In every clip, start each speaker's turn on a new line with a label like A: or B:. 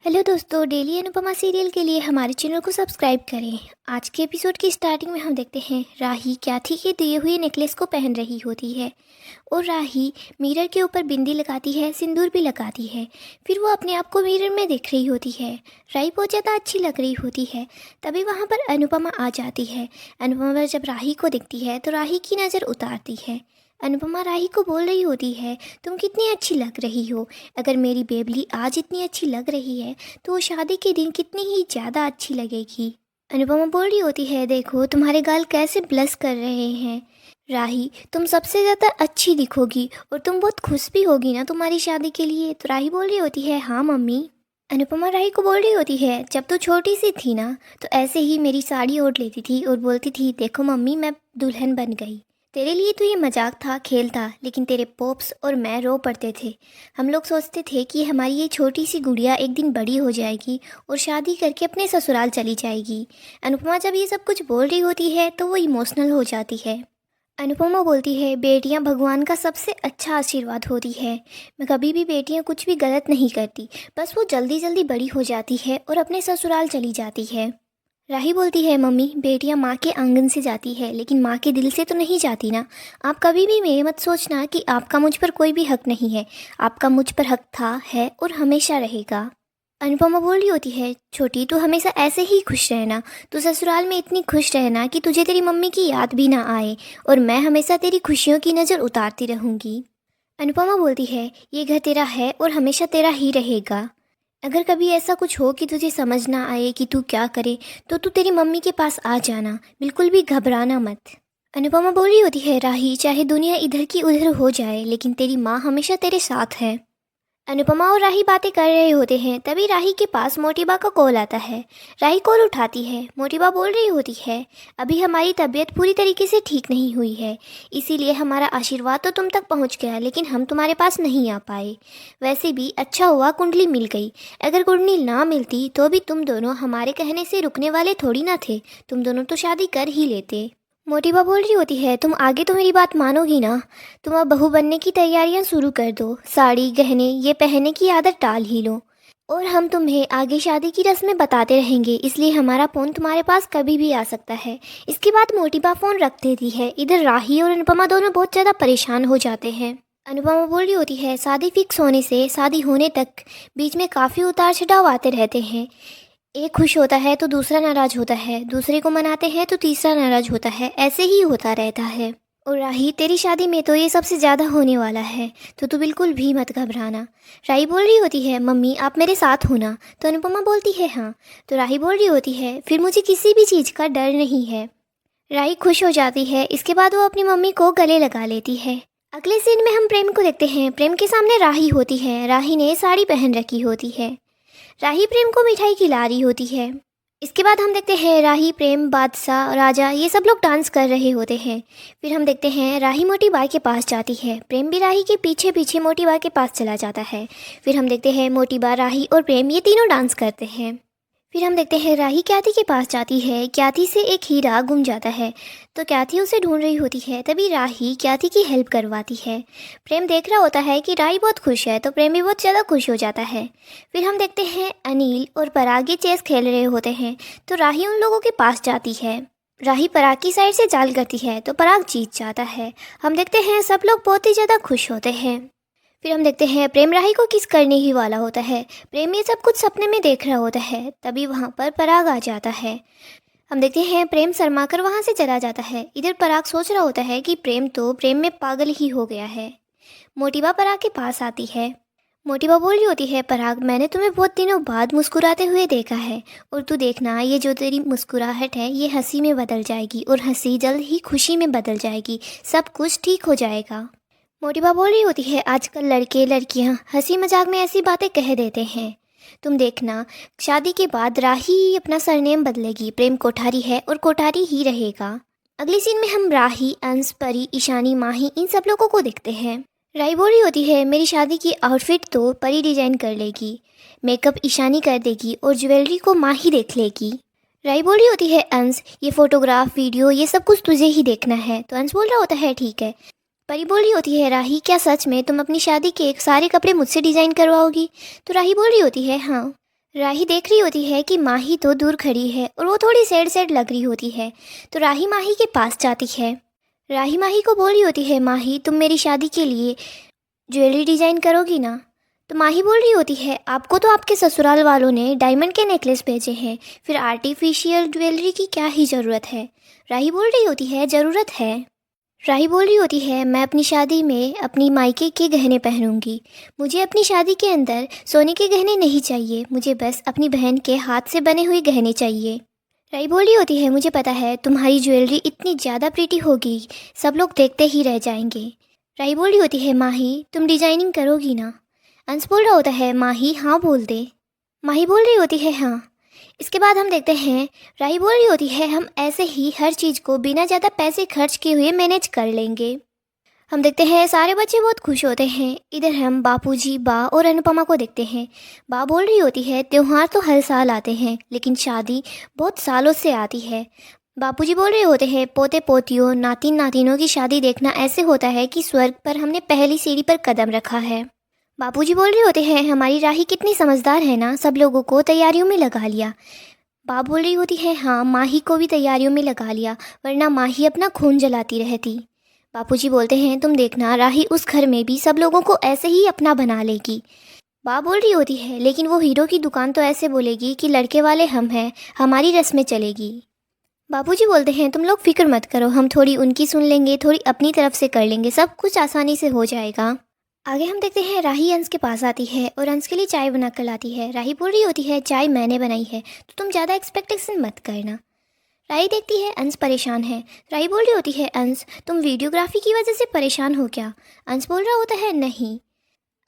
A: Hello दोस्तों, daily Anupama serial के लिए हमारे चैनल को सब्सक्राइब करें। आज के एपिसोड की स्टार्टिंग में हम देखते हैं राही क्याथी के दिए हुए नेकलेस को पहन रही होती है और राही मिरर के ऊपर बिंदी लगाती है, सिंदूर भी लगाती है। फिर वो अपने आप को मिरर में देख रही होती है। राही बहुत ज़्यादा अच्छी लग रही होती है। तभी वहाँ पर अनुपमा आ जाती है। अनुपमा जब राही को देखती है तो राही की नज़र उतारती है। अनुपमा राही को बोल रही होती है, तुम कितनी अच्छी लग रही हो। अगर मेरी बेबली आज इतनी अच्छी लग रही है तो वो शादी के दिन कितनी ही ज़्यादा अच्छी लगेगी। अनुपमा बोल रही होती है, देखो तुम्हारे गाल कैसे ब्लश कर रहे हैं। राही, तुम सबसे ज़्यादा अच्छी दिखोगी और तुम बहुत खुश भी होगी ना तुम्हारी शादी के लिए। तो राही बोल रही होती है, हाँ मम्मी। अनुपमा राही को बोल रही होती है, जब तो छोटी सी थी ना तो ऐसे ही मेरी साड़ी ओढ़ लेती थी और बोलती थी, देखो मम्मी मैं दुल्हन बन गई। तेरे लिए तो ये मजाक था, खेल था, लेकिन तेरे पॉप्स और मैं रो पड़ते थे। हम लोग सोचते थे कि हमारी ये छोटी सी गुड़िया एक दिन बड़ी हो जाएगी और शादी करके अपने ससुराल चली जाएगी। अनुपमा जब ये सब कुछ बोल रही होती है तो वो इमोशनल हो जाती है। अनुपमा बोलती है, बेटियां भगवान का सबसे अच्छा आशीर्वाद होती है। मैं कभी भी बेटियां कुछ भी गलत नहीं करती, बस वो जल्दी जल्दी बड़ी हो जाती है और अपने ससुराल चली जाती है। राही बोलती है, मम्मी बेटियां माँ के आंगन से जाती है लेकिन माँ के दिल से तो नहीं जाती ना। आप कभी भी ये मत सोचना कि आपका मुझ पर कोई भी हक नहीं है। आपका मुझ पर हक था, है और हमेशा रहेगा। अनुपमा बोल रही होती है, छोटी तू हमेशा ऐसे ही खुश रहना। तू ससुराल में इतनी खुश रहना कि तुझे तेरी मम्मी की याद भी ना आए और मैं हमेशा तेरी खुशियों की नज़र उतारती रहूँगी। अनुपमा बोलती है, ये घर तेरा है और हमेशा तेरा ही रहेगा। अगर कभी ऐसा कुछ हो कि तुझे समझ ना आए कि तू क्या करे तो तू तेरी मम्मी के पास आ जाना, बिल्कुल भी घबराना मत। अनुपमा बोल रही होती है, राही चाहे दुनिया इधर की उधर हो जाए लेकिन तेरी माँ हमेशा तेरे साथ है। अनुपमा और राही बातें कर रहे होते हैं, तभी राही के पास मोटिबा का कॉल आता है। राही कॉल उठाती है। मोटिबा बोल रही होती है, अभी हमारी तबीयत पूरी तरीके से ठीक नहीं हुई है, इसीलिए हमारा आशीर्वाद तो तुम तक पहुंच गया लेकिन हम तुम्हारे पास नहीं आ पाए। वैसे भी अच्छा हुआ कुंडली मिल गई। अगर कुंडली ना मिलती तो भी तुम दोनों हमारे कहने से रुकने वाले थोड़ी ना थे। तुम दोनों तो शादी कर ही लेते। मोटिबा बोल रही होती है, तुम आगे तो मेरी बात मानोगी ना। तुम अब बहू बनने की तैयारियां शुरू कर दो। साड़ी गहने ये पहनने की आदत टाल ही लो और हम तुम्हें आगे शादी की रस्में बताते रहेंगे, इसलिए हमारा फ़ोन तुम्हारे पास कभी भी आ सकता है। इसके बाद मोटिबा फ़ोन रख देती है। इधर राही और अनुपमा दोनों बहुत ज़्यादा परेशान हो जाते हैं। अनुपमा बोल रही होती है, शादी फिक्स होने से शादी होने तक बीच में काफ़ी उतार चढ़ाव आते रहते हैं। एक खुश होता है तो दूसरा नाराज होता है, दूसरे को मनाते हैं तो तीसरा नाराज होता है, ऐसे ही होता रहता है। और राही, तेरी शादी में तो ये सबसे ज़्यादा होने वाला है, तो तू बिल्कुल भी मत घबराना। राही बोल रही होती है, मम्मी आप मेरे साथ हो ना। तो अनुपमा बोलती है, हाँ। तो राही बोल रही होती है, फिर मुझे किसी भी चीज़ का डर नहीं है। राही खुश हो जाती है। इसके बाद वो अपनी मम्मी को गले लगा लेती है। अगले सीन में हम प्रेम को देखते हैं। प्रेम के सामने राही होती है। राही ने साड़ी पहन रखी होती है। राही प्रेम को मिठाई खिला रही होती है। इसके बाद हम देखते हैं राही, प्रेम, बादशाह, राजा ये सब लोग डांस कर रहे होते हैं। फिर हम देखते हैं राही मोटी बाई के पास जाती है। प्रेम भी राही के पीछे पीछे मोटी बाई के पास चला जाता है। फिर हम देखते हैं मोटी बा, राही और प्रेम ये तीनों डांस करते हैं। फिर हम देखते हैं राही क्याथी के पास जाती है। क्याथी से एक हीरा गुम जाता है तो क्याथी उसे ढूंढ रही होती है। तभी राही क्याथी की हेल्प करवाती है। प्रेम देख रहा होता है कि राही बहुत खुश है तो प्रेम भी बहुत ज़्यादा खुश हो जाता है। फिर हम देखते हैं अनिल और पराग ये चेस खेल रहे होते हैं तो राही उन लोगों के पास जाती है। राही पराग की साइड से चाल करती है तो पराग जीत जाता है। हम देखते हैं सब लोग बहुत ही ज़्यादा खुश होते हैं। फिर हम देखते हैं प्रेम राही को किस करने ही वाला होता है। प्रेम ये सब कुछ सपने में देख रहा होता है। तभी वहाँ पर पराग आ जाता है। हम देखते हैं प्रेम शर्माकर वहाँ से चला जाता है। इधर पराग सोच रहा होता है कि प्रेम में पागल ही हो गया है। मोटिबा पराग के पास आती है। मोटिबा बोल रही होती है, पराग मैंने तुम्हें बहुत दिनों बाद मुस्कुराते हुए देखा है और तू देखना ये जो तेरी मुस्कुराहट है ये हंसी में बदल जाएगी और हंसी जल्द ही खुशी में बदल जाएगी, सब कुछ ठीक हो जाएगा। मोटिबा बोल रही होती है, आजकल लड़के लड़कियां हंसी मजाक में ऐसी बातें कह देते हैं। तुम देखना शादी के बाद राही ही अपना सरनेम बदलेगी। प्रेम कोठारी है और कोठारी ही रहेगा। अगली सीन में हम राही, अंश, परी, ईशानी, माही इन सब लोगों को देखते हैं। राही बोल रही होती है, मेरी शादी की आउटफिट तो परी डिजाइन कर लेगी, मेकअप ईशानी कर देगी और ज्वेलरी को माही देख लेगी। राही बोल रही होती है, अंश ये फोटोग्राफ वीडियो ये सब कुछ तुझे ही देखना है। तो अंश बोल रहा होता है, ठीक है। परी बोल रही होती है, राही क्या सच में तुम अपनी शादी के सारे कपड़े मुझसे डिज़ाइन करवाओगी। तो राही बोल रही होती है, हाँ। राही देख रही होती है कि माही तो दूर खड़ी है और वो थोड़ी सैड सैड लग रही होती है। तो राही माही के पास जाती है। राही माही को बोल रही होती है, माही तुम मेरी शादी के लिए ज्वेलरी डिज़ाइन करोगी ना? तो माही बोल रही होती है, आपको तो आपके ससुराल वालों ने डायमंड के नेकलेस भेजे हैं, फिर आर्टिफिशियल ज्वेलरी की क्या ही ज़रूरत है। राही बोल रही होती है, ज़रूरत है। राही बोल रही होती है, मैं अपनी शादी में अपनी मायके के गहने पहनूंगी। मुझे अपनी शादी के अंदर सोने के गहने नहीं चाहिए, मुझे बस अपनी बहन के हाथ से बने हुए गहने चाहिए। राही बोल रही होती है, मुझे पता है तुम्हारी ज्वेलरी इतनी ज़्यादा प्रीटी होगी, सब लोग देखते ही रह जाएंगे। राही बोल रही होती है, माही तुम डिजाइनिंग करोगी ना? अंश बोल रहा होता है, माही हाँ बोल दे। माही बोल रही होती है, हाँ। इसके बाद हम देखते हैं, राही बोल रही होती है, हम ऐसे ही हर चीज़ को बिना ज़्यादा पैसे खर्च किए हुए मैनेज कर लेंगे। हम देखते हैं सारे बच्चे बहुत खुश होते हैं। इधर हम बापूजी, बा और अनुपमा को देखते हैं। बा बोल रही होती है, त्योहार तो हर साल आते हैं लेकिन शादी बहुत सालों से आती है। बापूजी बोल रहे होते हैं, पोते पोतियों नातिन नातिनों की शादी देखना ऐसे होता है कि स्वर्ग पर हमने पहली सीढ़ी पर कदम रखा है। बापूजी बोल रहे होते हैं, हमारी राही कितनी समझदार है ना, सब लोगों को तैयारियों में लगा लिया। बा बोल रही होती है, हाँ माही को भी तैयारियों में लगा लिया, वरना माही अपना खून जलाती रहती। बापूजी बोलते हैं, तुम देखना राही उस घर में भी सब लोगों को ऐसे ही अपना बना लेगी। बा बोल रही होती है, लेकिन वो हीरो की दुकान तो ऐसे बोलेगी कि लड़के वाले हम हैं, हमारी रस्में चलेगी। बापूजी बोलते हैं, तुम लोग फिक्र मत करो, हम थोड़ी उनकी सुन लेंगे, थोड़ी अपनी तरफ से कर लेंगे, सब कुछ आसानी से हो जाएगा। आगे हम देखते हैं, राही अंश के पास आती है और अंश के लिए चाय बना कर लाती है। राही बोल रही होती है, चाय मैंने बनाई है तो तुम ज़्यादा एक्सपेक्टेशन मत करना। राही देखती है अंश परेशान है। राही बोल रही होती है, अंश तुम वीडियोग्राफी की वजह से परेशान हो क्या? अंश बोल रहा होता है, नहीं।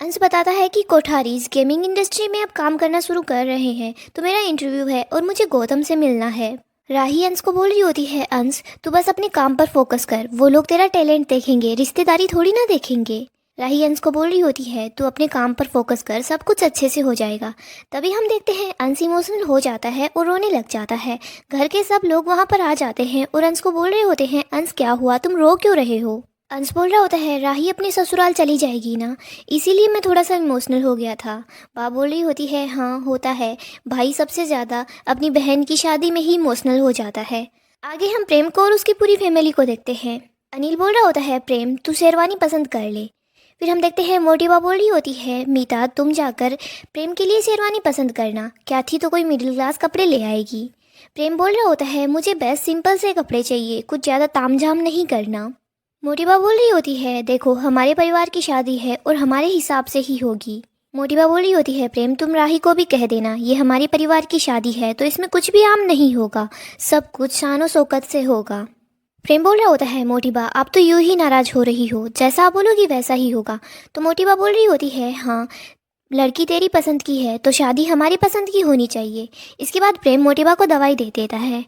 A: अंश बताता है कि कोठारीज गेमिंग इंडस्ट्री में अब काम करना शुरू कर रहे हैं, तो मेरा इंटरव्यू है और मुझे गौतम से मिलना है। राही अंश को बोल रही होती है, अंश तू बस अपने काम पर फोकस कर, वो लोग तेरा टैलेंट देखेंगे, रिश्तेदारी थोड़ी ना देखेंगे। राही अंश को बोल रही होती है, तू अपने काम पर फोकस कर, सब कुछ अच्छे से हो जाएगा। तभी हम देखते हैं अंश इमोशनल हो जाता है और रोने लग जाता है। घर के सब लोग वहाँ पर आ जाते हैं और अंश को बोल रहे होते हैं, अंश क्या हुआ, तुम रो क्यों रहे हो? अंश बोल रहा होता है, राही अपने ससुराल चली जाएगी ना, इसीलिए मैं थोड़ा सा इमोशनल हो गया था। बा बोल रही होती है, हाँ होता है, भाई सबसे ज़्यादा अपनी बहन की शादी में ही इमोशनल हो जाता है। आगे हम प्रेम को और उसकी पूरी फैमिली को देखते हैं। अनिल बोल रहा होता है, प्रेम तू शेरवानी पसंद कर ले। फिर हम देखते हैं, मोटी बा बोल रही होती है, मीता तुम जाकर प्रेम के लिए शेरवानी पसंद करना, क्या थी तो कोई मिडिल क्लास कपड़े ले आएगी। प्रेम बोल रहा होता है, मुझे बेस्ट सिंपल से कपड़े चाहिए, कुछ ज़्यादा तामझाम नहीं करना। मोटिबा बोल रही होती है, देखो हमारे परिवार की शादी है और हमारे हिसाब से ही होगी। मोटिबा बोल रही होती है, प्रेम तुम राही को भी कह देना, ये हमारे परिवार की शादी है तो इसमें कुछ भी आम नहीं होगा, सब कुछ शानो शौकत से होगा। प्रेम बोल रहा होता है, मोटिबा आप तो यूं ही नाराज हो रही हो, जैसा आप बोलोगी वैसा ही होगा। तो मोटिबा बोल रही होती है, हाँ लड़की तेरी पसंद की है तो शादी हमारी पसंद की होनी चाहिए। इसके बाद प्रेम मोटिबा को दवाई दे देता है।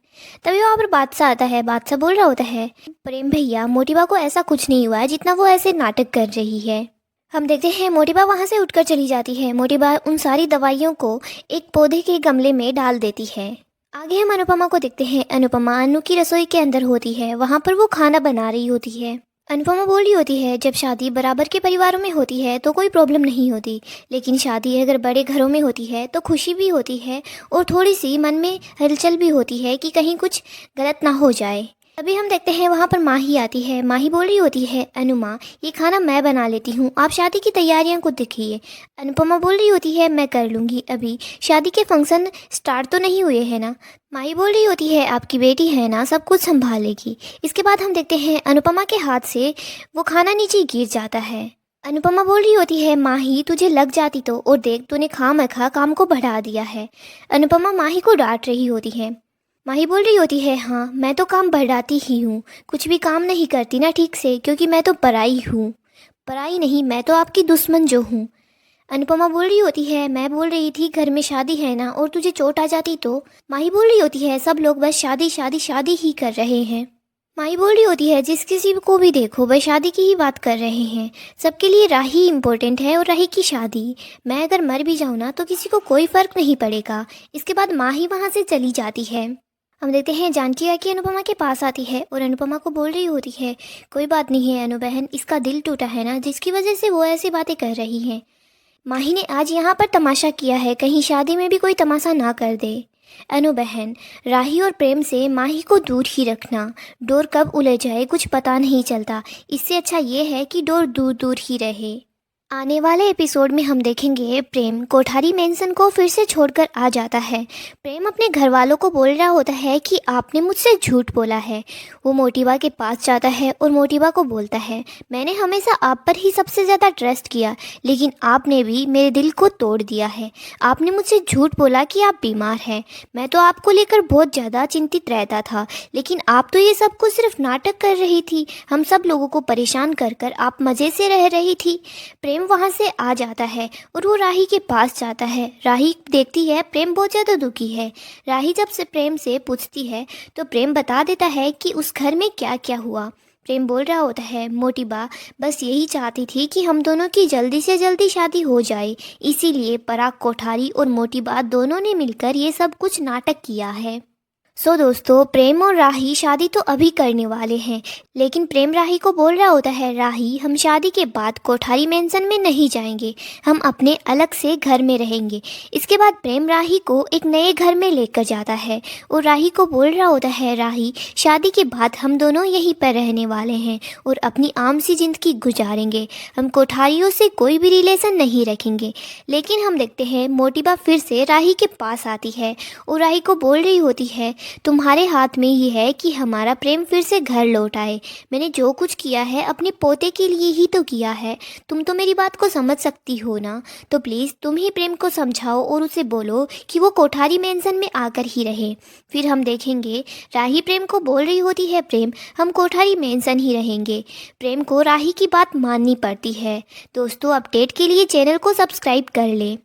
A: तभी वहाँ पर बादशाह आता है। बादशाह बोल रहा होता है, प्रेम भैया मोटिबा को ऐसा कुछ नहीं हुआ है जितना वो ऐसे नाटक कर रही है। हम देखते हैं मोटिबा वहाँ से उठकर चली जाती है। मोटिबा उन सारी दवाइयों को एक पौधे के गमले में डाल देती है। आगे हम अनुपमा को देखते हैं। अनुपमा अनु की रसोई के अंदर होती है, वहाँ पर वो खाना बना रही होती है। अनुपमा बोल रही होती है, जब शादी बराबर के परिवारों में होती है तो कोई प्रॉब्लम नहीं होती, लेकिन शादी अगर बड़े घरों में होती है तो खुशी भी होती है और थोड़ी सी मन में हलचल भी होती है कि कहीं कुछ गलत ना हो जाए। अभी हम देखते हैं वहाँ पर माही आती है। माही बोल रही होती है, अनुमा ये खाना मैं बना लेती हूँ, आप शादी की तैयारियाँ को देखिए। अनुपमा बोल रही होती है, मैं कर लूँगी, अभी शादी के फंक्शन स्टार्ट तो नहीं हुए हैं ना। माही बोल रही होती है, आपकी बेटी है ना, सब कुछ संभालेगी। इसके बाद हम देखते हैं अनुपमा के हाथ से वो खाना नीचे गिर जाता है। अनुपमा बोल रही होती है, माही तुझे लग जाती तो, और देख तूने खामखा काम को बढ़ा दिया है। अनुपमा माही को डांट रही होती है। माही बोल रही होती है, हाँ मैं तो काम बढ़ाती ही हूँ, कुछ भी काम नहीं करती ना ठीक से, क्योंकि मैं तो पराई हूँ। पराई नहीं, मैं तो आपकी दुश्मन जो हूँ। अनुपमा बोल रही होती है, मैं बोल रही थी घर में शादी है ना, और तुझे चोट आ जाती तो। माही बोल रही होती है, सब लोग बस शादी शादी शादी ही कर रहे हैं। माही बोल रही होती है, जिस किसी को भी देखो बस शादी की ही बात कर रहे हैं, सबके लिए राही इम्पोर्टेंट है और राही की शादी। मैं अगर मर भी जाऊँ ना तो किसी को कोई फ़र्क नहीं पड़ेगा। इसके बाद माही वहाँ से चली जाती है। हम देखते हैं जानकी आके अनुपमा के पास आती है और अनुपमा को बोल रही होती है, कोई बात नहीं है अनु बहन, इसका दिल टूटा है ना, जिसकी वजह से वो ऐसी बातें कर रही हैं। माही ने आज यहाँ पर तमाशा किया है, कहीं शादी में भी कोई तमाशा ना कर दे। अनु बहन, राही और प्रेम से माही को दूर ही रखना। डोर कब उलझ जाए कुछ पता नहीं चलता, इससे अच्छा ये है कि डोर दूर दूर ही रहे। आने वाले एपिसोड में हम देखेंगे प्रेम कोठारी मेंशन को फिर से छोड़कर आ जाता है। प्रेम अपने घर वालों को बोल रहा होता है कि आपने मुझसे झूठ बोला है। वो मोटिबा के पास जाता है और मोटिबा को बोलता है, मैंने हमेशा आप पर ही सबसे ज़्यादा ट्रस्ट किया, लेकिन आपने भी मेरे दिल को तोड़ दिया है। आपने मुझसे झूठ बोला कि आप बीमार हैं। मैं तो आपको लेकर बहुत ज़्यादा चिंतित रहता था, लेकिन आप तो ये सब कुछ सिर्फ नाटक कर रही थी। हम सब लोगों को परेशान कर कर आप मज़े से रह रही थी। प्रेम वहाँ से आ जाता है और वो राही के पास जाता है। राही देखती है प्रेम बहुत ज़्यादा दुखी है। राही जब से प्रेम से पूछती है तो प्रेम बता देता है कि उस घर में क्या क्या हुआ। प्रेम बोल रहा होता है, मोटिबा बस यही चाहती थी कि हम दोनों की जल्दी से जल्दी शादी हो जाए, इसीलिए पराग कोठारी और मोटिबा दोनों ने मिलकर ये सब कुछ नाटक किया है। दोस्तों, प्रेम और राही शादी तो अभी करने वाले हैं, लेकिन प्रेम राही को बोल रहा होता है, राही हम शादी के बाद कोठारी मेंशन में नहीं जाएंगे, हम अपने अलग से घर में रहेंगे। इसके बाद प्रेम राही को एक नए घर में लेकर जाता है और राही को बोल रहा होता है, राही शादी के बाद हम दोनों यहीं पर रहने वाले हैं और अपनी आम सी जिंदगी गुजारेंगे, हम कोठारियों से कोई भी रिलेशन नहीं रखेंगे। लेकिन हम देखते हैं मोटिबा फिर से राही के पास आती है और राही को बोल रही होती है, तुम्हारे हाथ में ही है कि हमारा प्रेम फिर से घर लौट आए। मैंने जो कुछ किया है अपने पोते के लिए ही तो किया है, तुम तो मेरी बात को समझ सकती हो ना। तो प्लीज़ तुम ही प्रेम को समझाओ और उसे बोलो कि वो कोठारी मेंशन में आकर ही रहे। फिर हम देखेंगे राही प्रेम को बोल रही होती है, प्रेम हम कोठारी मेंशन ही रहेंगे। प्रेम को राही की बात माननी पड़ती है। दोस्तों, अपडेट के लिए चैनल को सब्सक्राइब कर लें।